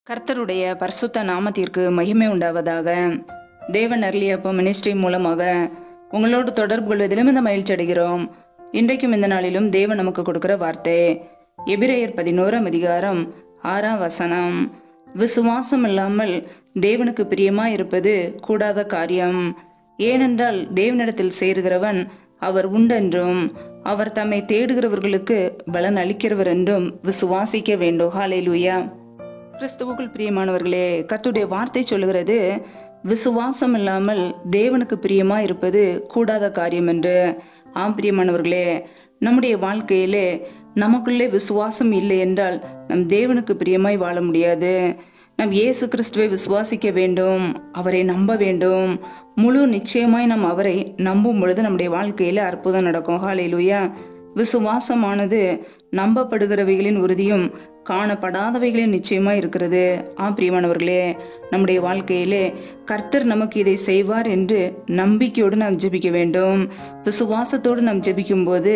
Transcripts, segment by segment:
கர்த்தருடைய பரிசுத்த நாமத்திற்கு மகிமை உண்டாவதாக. தேவன் அருளியப்ப மினிஸ்ட்ரி மூலமாக உங்களோடு தொடர்பு கொள்வதிலும் இந்த மகிழ்ச்சி அடைகிறோம். இன்றைக்கும் இந்த நாளிலும் தேவன் நமக்கு கொடுக்கிற வார்த்தை எபிரேயர் 11 அதிகாரம் 6 விசுவாசம் இல்லாமல் தேவனுக்கு பிரியமாய் இருப்பது கூடாத காரியம். ஏனென்றால் தேவனிடத்தில் சேருகிறவன் அவர் உண்டென்றும் அவர் தம்மை தேடுகிறவர்களுக்கு பலன் அளிக்கிறவர் என்றும் விசுவாசிக்க வேண்டும். ஹல்லேலூயா. கிறிஸ்துவுக்குள் பிரியமானவர்களே, கர்த்தருடைய வார்த்தை சொல்லுகிறது, விசுவாசம் இல்லாமல் தேவனுக்கு பிரியமா இருப்பது கூடாத காரியம் என்று. ஆம் பிரியமானவர்களே, நம்முடைய வாழ்க்கையிலே நமக்குள்ளே விசுவாசம் இல்லை என்றால் நம் தேவனுக்கு பிரியமாய் வாழ முடியாது. நம் இயேசு கிறிஸ்துவை விசுவாசிக்க வேண்டும், அவரை நம்ப வேண்டும். முழு நிச்சயமாய் நாம் அவரை நம்பும் பொழுது நம்முடைய வாழ்க்கையில அற்புதம் நடக்கும். ஹல்லேலூயா. விசுவாசமானது நம்பப்படுகிறவைகளின் உறுதியும் காணப்படாதவைகளின் நிச்சயமா இருக்கிறது. பிரியமானவர்களே, நம்முடைய வாழ்க்கையிலே கர்த்தர் நமக்கு இதை செய்வார் என்று நம்பிக்கையோடு நாம் ஜெபிக்க வேண்டும். விசுவாசத்தோடு நாம் ஜெபிக்கும் போது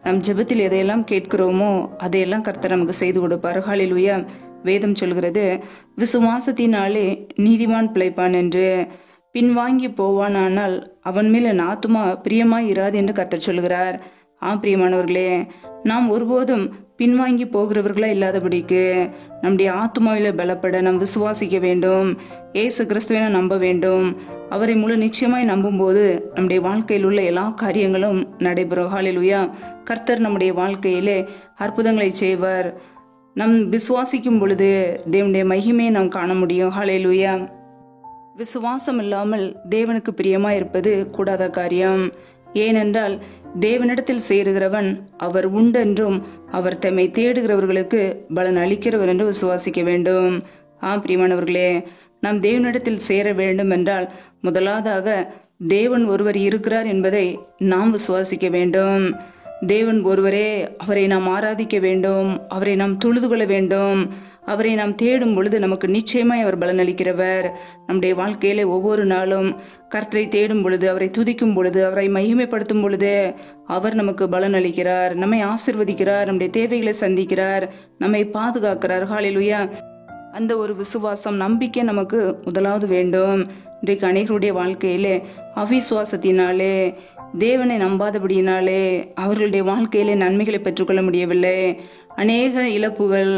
நம் ஜெபத்தில் எதையெல்லாம் கேட்கிறோமோ அதையெல்லாம் கர்த்தர் நமக்கு செய்து கொடுப்பார். ஹல்லேலூயா. வேதம் சொல்கிறது, விசுவாசத்தினாலே நீதிமான் பிழைப்பான் என்று. பின்வாங்கி போவானால் அவன் மேல் என் ஆத்துமா பிரியமாய் இராது என்று கர்த்தர் சொல்கிறார். பிரியமானவர்களே, நாம் ஒருபோதும் பின்வாங்கி போகிறவர்களா இல்லாதபடிக்கு நம்முடைய ஆத்துமாவில பலப்பட நாம் விசுவாசிக்க வேண்டும். இயேசு கிறிஸ்துவை நம்ப வேண்டும். அவரை முழு நிச்சயமாய் நம்பும் போது நம்முடைய வாழ்க்கையில் உள்ள எல்லா காரியங்களும் நடைபெறும். ஹல்லேலூயா. கர்த்தர் நம்முடைய வாழ்க்கையிலே அற்புதங்களை செய்வார். நம் விசுவாசிக்கும் பொழுது தேவனுடைய மகிமையை நாம் காண முடியும். ஹல்லேலூயா. விசுவாசம் இல்லாமல் தேவனுக்கு பிரியமா இருப்பது கூடாத காரியம். ஏனென்றால் தேவனிடத்தில் சேருகிறவன் அவர் உண்டென்றும் அவர் தம்மை தேடுகிறவர்களுக்கு பலன் அளிக்கிறவர் என்று விசுவாசிக்க வேண்டும். பிரியமானவர்களே, நாம் தேவனிடத்தில் சேர வேண்டும் என்றால் முதலாவதாக தேவன் ஒருவர் இருக்கிறார் என்பதை நாம் விசுவாசிக்க வேண்டும். தேவன் ஒருவரே, அவரை நாம் ஆராதிக்க வேண்டும், அவரை நாம் தொழுது கொள்ள வேண்டும். அவரை நாம் தேடும் பொழுது நமக்கு நிச்சயமாய் அவர் பலன் அளிக்கிறவர். நம்முடைய வாழ்க்கையில ஒவ்வொரு நாளும் கர்த்தரை தேடும் பொழுது, அவரை துதிக்கும் பொழுது, அவரை மகிமைப்படுத்தும் பொழுது அவர் நமக்கு பலன் அளிக்கிறார், நம்மை ஆசீர்வதிக்கிறார், நம்முடைய தேவைகளை சந்திக்கிறார், நம்மை பாதுகாக்கிறார். ஹல்லேலூயா. அந்த ஒரு விசுவாசம், நம்பிக்கை நமக்கு முதலாவது வேண்டும். இன்றைக்கு அநேகருடைய வாழ்க்கையிலே அவிசுவாசத்தினாலே, தேவனை நம்பாதபடியினாலே அவர்களுடைய வாழ்க்கையிலே நன்மைகளை பெற்றுக்கொள்ள முடியவில்லை. அநேக இழப்புகள்.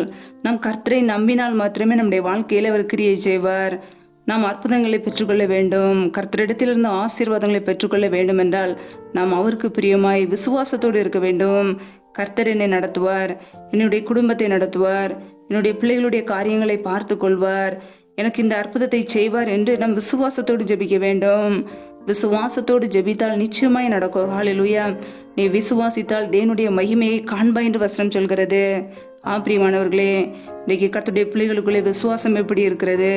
நாம் கர்த்தரை நம்பினால் மாத்திரமே நம்முடைய வாழ்க்கையில அவர் கிரியை செய்வார். நாம் அற்புதங்களை பெற்றுக்கொள்ள வேண்டும், கர்த்தரிடத்திலிருந்து ஆசீர்வாதங்களை பெற்றுக்கொள்ள வேண்டும் என்றால் நாம் அவருக்கு பிரியமாய் விசுவாசத்தோடு இருக்க வேண்டும். கர்த்தர் என்னை நடத்துவார், என்னுடைய குடும்பத்தை நடத்துவார், என்னுடைய பிள்ளைகளுடைய காரியங்களை பார்த்து கொள்வார், எனக்கு இந்த அற்புதத்தை செய்வார் என்று நாம் விசுவாசத்தோடு ஜெபிக்க வேண்டும். விசுவாசத்தோடு ஜெபித்தால் நிச்சயமாய் நடக்கும். ஹல்லேலூயா. நீ விசுவாசித்தால் தேவனுடைய மகிமையை காண்பாய் என்று வசனம் சொல்கிறது. பிரியமானவர்களே, இன்னைக்கு கர்த்தருடைய பிள்ளைகளுக்குள்ளே விசுவாசம் எப்படி இருக்கிறது?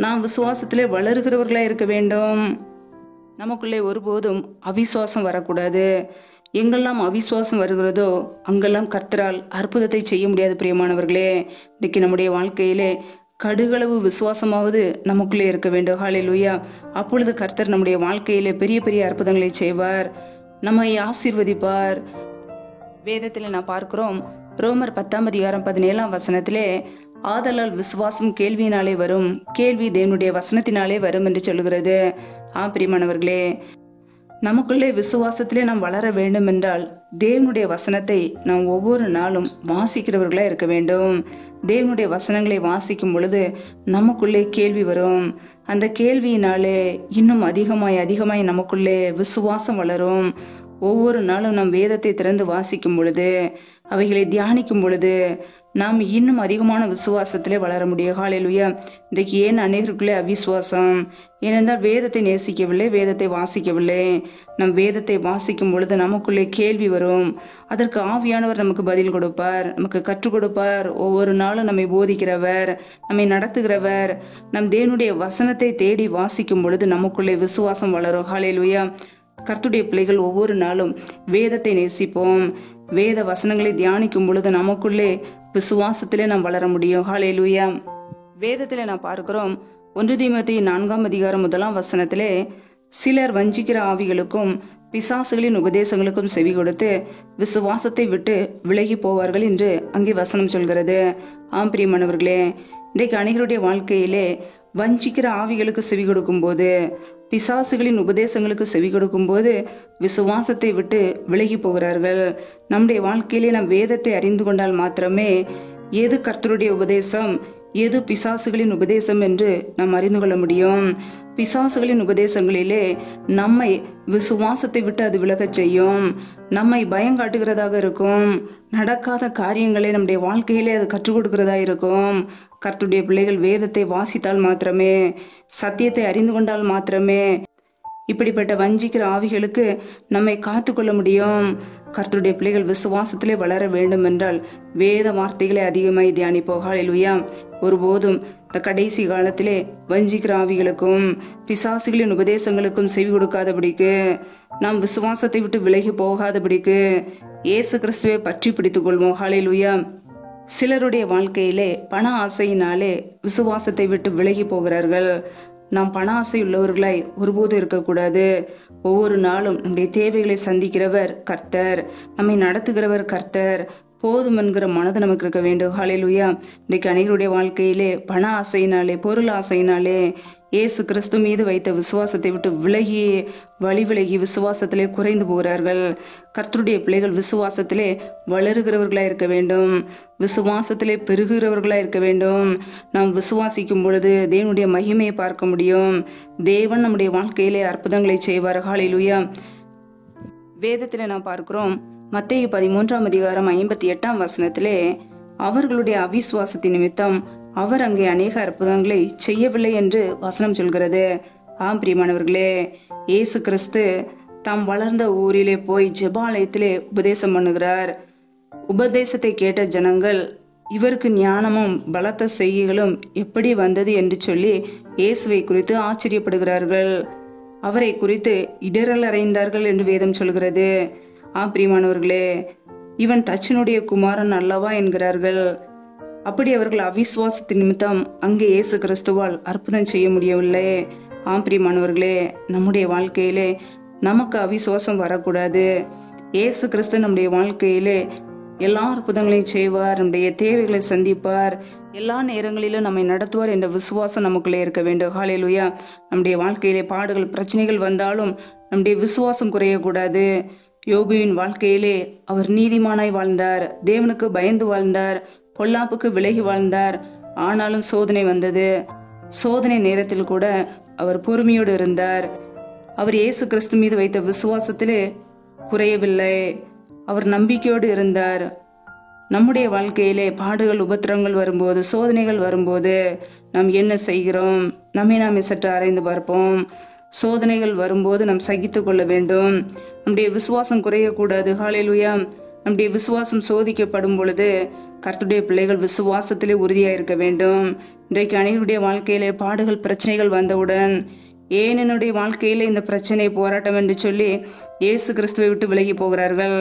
நாம் விசுவாசத்திலே வளருகிறவர்களா இருக்க வேண்டும். நமக்குள்ளே ஒருபோதும் அவிசுவாசம் வரக்கூடாது. எங்கெல்லாம் அவிசுவாசம் வருகிறதோ அங்கெல்லாம் கர்த்தரால் அற்புதத்தை செய்ய முடியாது. பிரியமானவர்களே, இன்னைக்கு நம்முடைய வாழ்க்கையிலே கடுகளவு விசுவாசமாவது நமக்குள்ளே இருக்க வேண்டும். ஹல்லேலூயா. அப்பொழுது கர்த்தர் நம்முடைய வாழ்க்கையிலே பெரிய பெரிய அற்புதங்களை செய்வார், நம்மை ஆசீர்வதிப்பார். வேதத்தில் நான் பார்க்கிறோம், ரோமர் 10 அதிகாரம் 17 ஆதலால் விசுவாசம் கேள்வியினாலே வரும், கேள்வி தேவனுடைய வசனத்தினாலே வரும் என்று சொல்லுகிறது. பிரியமானவர்களே, நமக்குள்ளே விசுவாசத்திலே நாம் வளர வேண்டும் என்றால் தேவனுடைய வசனத்தை நாம் ஒவ்வொரு நாளும் வாசிக்கிறவர்களா இருக்க வேண்டும். தேவனுடைய வசனங்களை வாசிக்கும் பொழுது நமக்குள்ளே கேள்வி வரும். அந்த கேள்வியினாலே இன்னும் அதிகமாய் நமக்குள்ளே விசுவாசம் வளரும். ஒவ்வொரு நாளும் நாம் வேதத்தை திறந்து வாசிக்கும் பொழுது, அவைகளை தியானிக்கும் பொழுது நாம் இன்னும் அதிகமான விசுவாசத்திலே வளர முடியும். ஹல்லேலூயா. இன்றைக்கு ஏன் அநேகருக்குள்ளே அவிசுவாசம்? ஏனென்றால் வேதத்தை நேசிக்கவில்லை, வேதத்தை வாசிக்கவில்லை. நம் வேதத்தை வாசிக்கும் பொழுது நமக்குள்ளே கேள்வி வரும். அதற்கு ஆவியானவர் நமக்கு பதில் கொடுப்பார், நமக்கு கற்றுக் கொடுப்பார். ஒவ்வொரு நாளும் நம்மை போதிக்கிறவர், நம்மை நடத்துகிறவர். நம் தேவனுடைய வசனத்தை தேடி வாசிக்கும் பொழுது நமக்குள்ளே விசுவாசம் வளரும். ஹல்லேலூயா. கர்த்தருடைய பிள்ளைகள் ஒவ்வொரு நாளும் வேதத்தை நேசிப்போம். வேத வசனங்களை தியானிக்கும் பொழுது நமக்குள்ளே விசுவாசத்திலே நாம் வளர முடியும். ஹல்லேலூயா. வேதத்திலே நாம் பார்க்கிறோம், 1 தீமோத்தேயு 4 அதிகாரம் 1 சிலர் வஞ்சிக்கிற ஆவிகளுக்கும் பிசாசுகளின் உபதேசங்களுக்கும் செவி கொடுத்து விசுவாசத்தை விட்டு விலகி போவார்கள் என்று அங்கே வசனம் சொல்கிறது. பிரியமானவர்களே, இன்றைக்கு அநேகருடைய வாழ்க்கையிலே வஞ்சிக்கிற ஆவிகளுக்கு செவி கொடுக்கும் போது, பிசாசுகளின் உபதேசங்களுக்கு செவி கொடுக்கும் போது விசுவாசத்தை விட்டு விலகி போகிறார்கள். நம்முடைய வாழ்க்கையிலே நாம் வேதத்தை அறிந்து கொண்டால் மாத்திரமே எது கர்த்தருடைய உபதேசம், எது பிசாசுகளின் உபதேசம் என்று நாம் அறிந்து கொள்ள முடியும். பிசாசுகளின் உபதேசங்களிலே நம்மை விசுவாசத்தை விட்டு அது விலகச் செய்யும். நம்மை பயங்காட்டுகிறதாக இருக்கும். நடக்காத காரியங்களை நம்முடைய வாழ்க்கையிலே அது கற்றுக் கொடுக்கிறதா இருக்கும். கர்த்தருடைய பிள்ளைகள் வேதத்தை வாசித்தால் மாத்திரமே, சத்தியத்தை அறிந்து கொண்டால் மாத்திரமே இப்படிப்பட்ட வஞ்சிக்கிற ஆவிகளுக்கு நம்மை காத்து கொள்ள முடியும். கர்த்தருடைய பிள்ளைகள் விசுவாசத்திலே வளர வேண்டும் என்றால் வேத வார்த்தைகளை அதிகமாய் தியானிப்போம். ஹல்லேலூயா. ஒருபோதும் இந்த கடைசி காலத்திலே வஞ்சிக்கிற ஆவிகளுக்கும் பிசாசுகளின் உபதேசங்களுக்கும் செவி கொடுக்காதபடிக்கு, நாம் விசுவாசத்தை விட்டு விலகி போகாதபடிக்கு இயேசு கிறிஸ்துவை பற்றி பிடித்துக் கொள்வோம். ஹல்லேலூயா. சிலருடைய வாழ்க்கையிலே பண ஆசையினாலே விசுவாசத்தை விட்டு விலகி போகிறார்கள். நாம் பண ஆசை உள்ளவர்களாய் ஒருபோது இருக்கக்கூடாது. ஒவ்வொரு நாளும் நம்முடைய தேவைகளை சந்திக்கிறவர் கர்த்தர், நம்மை நடத்துகிறவர் கர்த்தர். போதும் என்கிற மனது நமக்கு இருக்க வேண்டும். ஹல்லேலூயா. இன்றைக்கு அநேகருடைய வாழ்க்கையிலே பண ஆசையினாலே, பொருள் ஆசையினாலே இயேசு கிறிஸ்து மீது வைத்த விசுவாசத்தை விட்டு விலகி வழி விலகி விசுவாசத்திலே குறைந்து போகிறார்கள். கர்த்தருடைய பிள்ளைகள் விசுவாசத்திலே வளருகிறவர்களாய் இருக்க வேண்டும். விசுவாசத்திலே பெருகிறவர்களாய் இருக்க வேண்டும். நாம் விசுவாசிக்கும் பொழுது தேவனுடைய மகிமையை பார்க்க முடியும். தேவன் நம்முடைய வாழ்க்கையிலே அற்புதங்களை செய்வார். ஹல்லேலூயா. வேதத்திலே நாம் பார்க்கிறோம், மத்தேயு 13:58 அவர்களுடைய அவிசுவாசத்தின் நிமித்தம் அவர் அங்கே அநேக அற்புதங்களை செய்யவில்லை என்று வசனம் சொல்கிறது. ஆம் பிரியமானவர்களே, இயேசு கிறிஸ்து தாம் வளர்ந்த ஊரிலே போய் ஜெபாலயத்திலே உபதேசம் பண்ணுகிறார். உபதேசத்தை கேட்ட ஜனங்கள் இவருக்கு ஞானமும் பலத்த செய்கைகளும் எப்படி வந்தது என்று சொல்லி இயேசுவை குறித்து ஆச்சரியப்படுகிறார்கள். அவரை குறித்து இடரல் அறைந்தார்கள் என்று வேதம் சொல்கிறது. பிரியமானவர்களே, இவன் தச்சனுடைய குமாரன் அல்லவா என்கிறார்கள். அப்படி அவர்கள் அவிசுவாசத்தின் நிமித்தம் அங்கே இயேசு கிறிஸ்துவால் அற்புதம் செய்ய முடியவில்லை. பிரியமானவர்களே, நம்முடைய வாழ்க்கையிலே நமக்கு அவிசுவாசம் வரக்கூடாது. இயேசு கிறிஸ்து நம்முடைய வாழ்க்கையிலே எல்லா அற்புதங்களையும் செய்வார், நம்முடைய தேவைகளை சந்திப்பார், எல்லா நேரங்களிலும் நம்மை நடத்துவார் என்ற விசுவாசம் நமக்குள்ளே இருக்க வேண்டும். ஹல்லேலூயா. நம்முடைய வாழ்க்கையிலே பாடுகள் பிரச்சனைகள் வந்தாலும் நம்முடைய விசுவாசம் குறையக்கூடாது. யோபுவின் வாழ்க்கையிலே அவர் நீதிமானாய் வாழ்ந்தார், தேவனுக்கு பயந்து வாழ்ந்தார், பொல்லாப்புக்கு விலகி வாழ்ந்தார். ஆனாலும் சோதனை வந்தது. சோதனை நேரத்தில் கூட அவர் பொறுமையோடு இருந்தார். அவர் இயேசு கிறிஸ்து மீது வைத்த விசுவாசத்திலே குறையவில்லை. அவர் நம்பிக்கையோடு இருந்தார். நம்முடைய வாழ்க்கையிலே பாடுகள் உபத்திரங்கள் வரும்போது, சோதனைகள் வரும்போது நாம் என்ன செய்கிறோம்? நாமே சற்று ஆராய்ந்து பார்ப்போம். சோதனைகள் வரும்போது நாம் சகித்து கொள்ள வேண்டும். நம்முடைய விசுவாசம் குறையக்கூடாது. ஹல்லேலூயா. நம்முடைய விசுவாசம் சோதிக்கப்படும் பொழுது கர்த்தருடைய பிள்ளைகள் விசுவாசத்திலே உறுதியாக இருக்க வேண்டும். இன்றைக்கு அனைவருடைய வாழ்க்கையிலே பாடுகள் பிரச்சனைகள் வந்தவுடன், ஏன் என்னுடைய வாழ்க்கையிலே இந்த பிரச்சனை போராட்டம் என்று சொல்லி இயேசு கிறிஸ்துவை விட்டு விலகி போகிறார்கள்.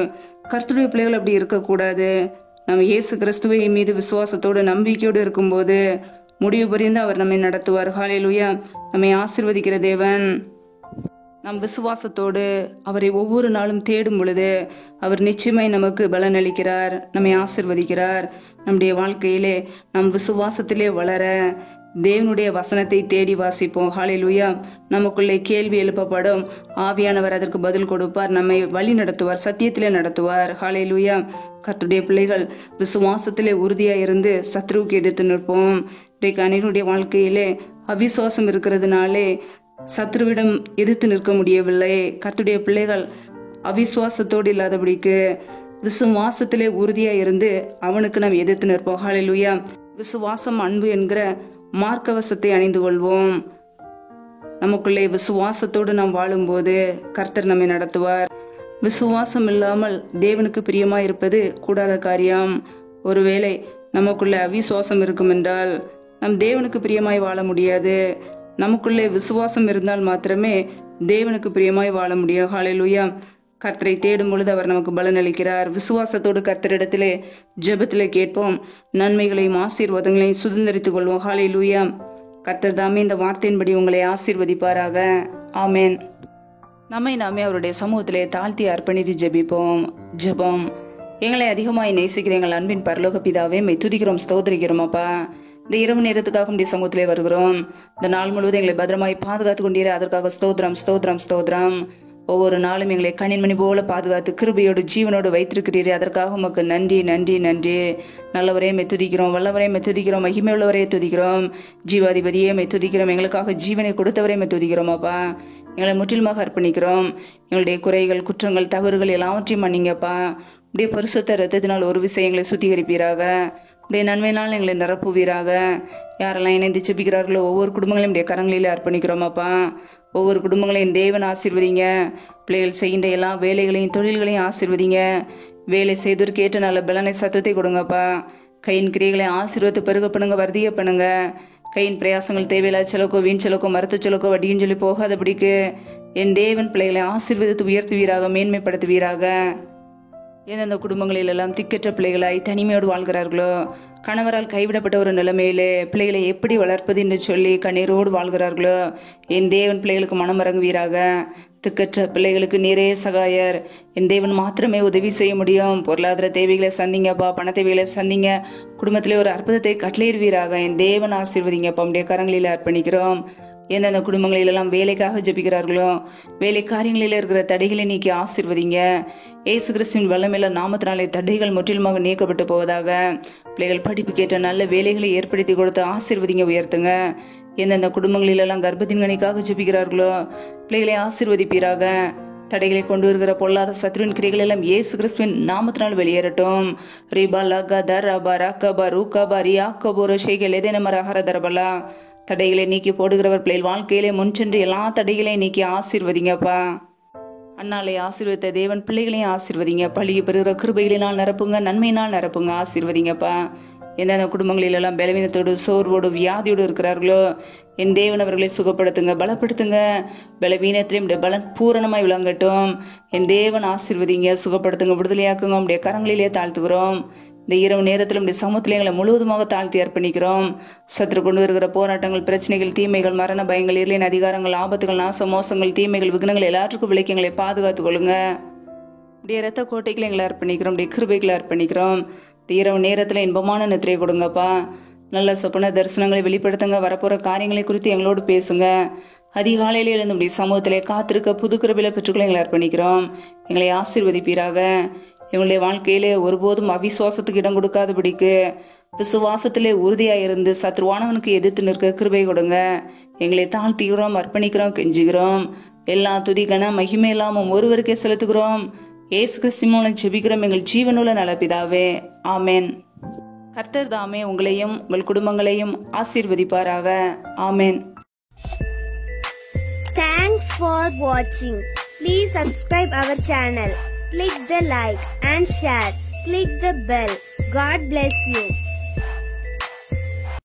கர்த்தருடைய பிள்ளைகள் அப்படி இருக்கக்கூடாது. நம்ம இயேசு கிறிஸ்துவை மீது விசுவாசத்தோடு நம்பிக்கையோடு இருக்கும்போது முடிவு புரிந்து அவர் நம்மை நடத்துவார். ஹல்லேலூயா. நம்மை ஆசீர்வதிக்கிற தேவன். நம் விசுவாசத்தோடு அவரை ஒவ்வொரு நாளும் தேடும் பொழுது அவர் நிச்சயமாய் நமக்கு பலன் அளிக்கிறார், நம்மை ஆசீர்வதிக்கிறார். நம்முடைய வாழ்க்கையிலே நம் விசுவாசத்திலே வளர தேவனுடைய வசனத்தை தேடி வாசிப்போம். ஹல்லேலூயா. நமக்குள்ளே கேள்வி எழுப்பப்படும், ஆவியானவர் அதற்கு பதில் கொடுப்பார், நம்மை வழி நடத்துவார், சத்தியத்திலே நடத்துவார். ஹல்லேலூயா. கர்த்தருடைய பிள்ளைகள் விசுவாசத்திலே உறுதியா இருந்து சத்ருவுக்கு எதிர்த்து நிற்போம். இன்றைக்கு அனைவருடைய வாழ்க்கையிலே அவிசுவாசம் இருக்கிறதுனாலே சத்ருவிடம் எதிர்த்து நிற்க முடியவில்லை. கர்த்தருடைய பிள்ளைகள் அவிசுவாசத்தோடு இல்லாதபடிக்கு விசுவாசத்திலே உறுதியா இருந்து அவனுக்கு நாம் எதிர்த்து நிற்போம். ஹல்லேலூயா. விசுவாசம் அன்பு என்கிற மார்க்கவசத்தை அணிந்து கொள்வோம். நமக்குள்ளே விசுவாசத்தோடு நாம் வாழும்போது கர்த்தர் நம்மை நடத்துவார். விசுவாசம் இல்லாமல் தேவனுக்கு பிரியமாய் இருப்பது கூடாத காரியம். ஒருவேளை நமக்குள்ள அவிசுவாசம் இருக்கும் என்றால் நம் தேவனுக்கு பிரியமாய் வாழ முடியாது. நமக்குள்ளே விசுவாசம் இருந்தால் மாத்திரமே தேவனுக்கு பிரியமாய் வாழ முடியும். ஹல்லேலூயா. கர்த்தரை தேடும் பொழுது அவர் நமக்கு பலன் அளிக்கிறார். விசுவாசத்தோடு கர்த்தரிடத்திலே ஜெபத்திலே கேட்போம். நன்மைகளையும் ஆசீர்வாதங்களையும் சுதந்திரித்துக் கொள்வோம். ஹல்லேலூயா. கர்த்தர் தாமே இந்த வார்த்தையின்படி உங்களை ஆசீர்வதிப்பாராக. ஆமேன். நாமே அவருடைய சமூகத்திலே தாழ்த்தி அர்ப்பணித்து ஜெபிப்போம். ஜெபம். எங்களை அதிகமாய் நேசிக்கிற எங்கள் அன்பின் பரலோக பிதாவே, மை துதிக்கிறோம், ஸ்தோத்திரிக்கிறோம். அப்பா, இந்த இரவு நேரத்துக்காக உடைய சமூகத்திலே வருகிறோம். இந்த நாள் முழுவதும் எங்களை பத்திரமாய் பாதுகாத்து கொண்டீரே, அதற்காக ஸ்தோத்திரம் ஸ்தோத்திரம் ஸ்தோத்திரம். ஒவ்வொரு நாளும் எங்களை கண்ணின்மணி போல பாதுகாத்து கிருபையோடு ஜீவனோடு வைத்திருக்கிறீரே, அதற்காக உமக்கு நன்றி நன்றி நன்றி. நல்லவரே மெத்துதிக்கிறோம், வல்லவரே மெத்துதிக்கிறோம், மகிமையுள்ளவரே துதிக்கிறோம், ஜீவாதிபதியே மெத்துதிக்கிறோம், எங்களுக்காக ஜீவனை கொடுத்தவரே மெத்துதிக்கிறோம். அப்பா, எங்களை முற்றிலுமாக அர்ப்பணிக்கிறோம். எங்களுடைய குறைகள், குற்றங்கள், தவறுகள் எல்லாவற்றையும் மன்னிங்கப்பா. அப்படியே பரிசுத்த இரத்தத்தினால் ஒரு விஷயங்களை சுத்திகரிப்பீராக. அப்படியே நன்மையினால் எங்களை நிரப்புவீராக. யாரெல்லாம் இணைந்து செபிக்கிறார்களோ ஒவ்வொரு குடும்பங்களையும் உடைய கரங்களிலே அர்ப்பணிக்கிறோம் அப்பா. ஒவ்வொரு குடும்பங்களையும் தேவன் ஆசீர்வதிங்க. பிள்ளைகள் செய்கின்ற எல்லா வேலைகளையும் தொழில்களையும் ஆசீர்வதிங்க. வேலை செய்ததற்கு ஏற்ற நல்ல பலனை சத்தத்தை கொடுங்கப்பா. கையின் கிரியைகளை ஆசீர்வத்தை பெருக பண்ணுங்க, வர்த்திய பண்ணுங்க. கையின் பிரயாசங்கள் தேவையில்லாத செலவுக்கோ வீண் செலவுக்கோ மருத்துவ செலவுக்கோ வட்டியும் சொல்லி போகாதபடிக்கு என் தேவன் பிள்ளைகளை ஆசீர்வதித்து உயர்த்துவீராக, மேன்மைப்படுத்துவீராக. எந்தெந்த குடும்பங்களில் எல்லாம் திக்கற்ற பிள்ளைகளாய் தனிமையோடு வாழ்கிறார்களோ, கணவரால் கைவிடப்பட்ட ஒரு நிலைமையிலே பிள்ளைகளை எப்படி வளர்ப்பது என்று சொல்லி கண்ணீரோடு வாழ்கிறார்களோ, என் தேவன் பிள்ளைகளுக்கு மனம் இறங்குவீராக. திக்கற்ற பிள்ளைகளுக்கு நீரே சகாயர். என் தேவன் மாத்திரமே உதவி செய்ய முடியும். பொருளாதார தேவைகளை சந்திங்கப்பா, பண தேவைகளை சந்திங்க. குடும்பத்திலே ஒரு அற்புதத்தை கட்டளையிடுவீராக. என் தேவன் ஆசீர்வதிங்கப்பா. உடைய கரங்களில் அர்ப்பணிக்கிறோம். எந்தெந்த குடும்பங்களிலெல்லாம் வேலைக்காக ஜெபிக்கிறார்களோ, வேலை காரியங்களில் இருக்கிற தடைகளை நீக்கி ஆசீர்வதிங்க. ஏசு கிறிஸ்துவின் வல்லமையில நாமத்தினாலே தடைகள் முற்றிலுமாக நீக்கப்பட்டு போவதாக. பிள்ளைகள் படிப்புக்கேற்ற நல்ல வேலைகளை ஏற்படுத்தி கொடுத்து ஆசீர்வதிங்க, உயர்த்துங்க. எந்தெந்த குடும்பங்களிலெல்லாம் கர்ப்பத்தின் கனிக்காக ஜெபிக்கிறார்களோ, பிள்ளைகளை ஆசீர்வதிப்பீராக. தடைகளை கொண்டு வருகிற பொல்லாத சத்ருவின் கிரிகள் எல்லாம் இயேசு கிறிஸ்துவின் நாமத்தினால் வெளியேறட்டும். ரீபா லகா தரபா ரக்கபா ரூகபா ரியாக்கபோரோ ஷேகல் எதேனமரஹர தரபலா. தடைகளை நீக்கி போடுகிறவர் பிள்ளைகள் வாழ்க்கையிலே முன்சென்று எல்லா தடைகளையும் நீக்கி ஆசீர்வதிங்கப்பா. அண்ணாலை ஆசீர்வதித்த தேவன் பிள்ளைகளையும் ஆசீர்வதிங்க. பழியை பெறுகிற கிருபைகளினால் நிரப்புங்க, நன்மையினால் நிரப்புங்க, ஆசீர்வதிங்கப்பா. எந்தெந்த குடும்பங்களிலெல்லாம் பலவீனத்தோடு சோர்வோடு வியாதியோடு இருக்கிறார்களோ, என் தேவன் அவர்களை சுகப்படுத்துங்க, பலப்படுத்துங்க. பலவீனத்திலும் பலன் பூரணமாய் விளங்கட்டும். என் தேவன் ஆசீர்வதிங்க, சுகப்படுத்துங்க, விடுதலையாக்குங்க. உடைய கரங்களிலே தாழ்த்துகிறோம். இந்த இரவு நேரத்தில் உடைய சமூகத்தில் எங்களை முழுவதுமாக தாழ்த்தி அர்ப்பணிக்கிறோம். சத்துரு கொண்டு வருகிற போராட்டங்கள், பிரச்சனைகள், தீமைகள், மரண பயங்கள், இருளின் அதிகாரங்கள், ஆபத்துகள், நாச மோசங்கள், தீமைகள், விக்னங்கள் எல்லாற்றுக்கும் விலைக்கு எங்களை பாதுகாத்துக் கொள்ளுங்க. உடைய இரத்த கோட்டைகளை எங்களை அர்ப்பணிக்கிறோம். உடைய கிருபைகளை அர்ப்பணிக்கிறோம். இந்த இரவு நேரத்தில் இன்பமான நித்திரை கொடுங்கப்பா. நல்ல சொப்பன தரிசனங்களை வெளிப்படுத்துங்க. வரப்போற காரியங்களை குறித்து எங்களோடு பேசுங்க. அதிகாலையிலே எழுந்து உடைய சமூகத்திலே காத்திருக்க புது கிருபையில பெற்றுக்களை எங்களை அர்ப்பணிக்கிறோம். எங்களை ஆசீர்வதிப்பீராக. எங்களுடைய வாழ்க்கையிலே ஒருபோதும் அவிசுவாசத்துக்கு இடம் கொடுக்காதபடிக்கு விசுவாசத்திலே உறுதியாயிருந்து சத்ருவானவனுக்கு எதிர்த்து நிற்க கிருபை கொடுங்க. எங்களை தாழ்த்துகிறோம், அர்ப்பணிக்கிறோம், கெஞ்சுகிறோம். எல்லா துதி கன மகிமை இல்லாமல் ஒருவருக்கே செலுத்துகிறோம். ஏசு கிறிஸ்து மூலம் ஜெபிக்கிறோம் எங்கள் ஜீவனுள்ள நல்ல பிதாவே, ஆமேன். கர்த்தர் தாமே உங்களையும் உங்கள் குடும்பங்களையும் ஆசீர்வதிப்பாராக. ஆமேன். Thanks for watching. Please subscribe our channel. Click the like and share. Click the bell. God bless you.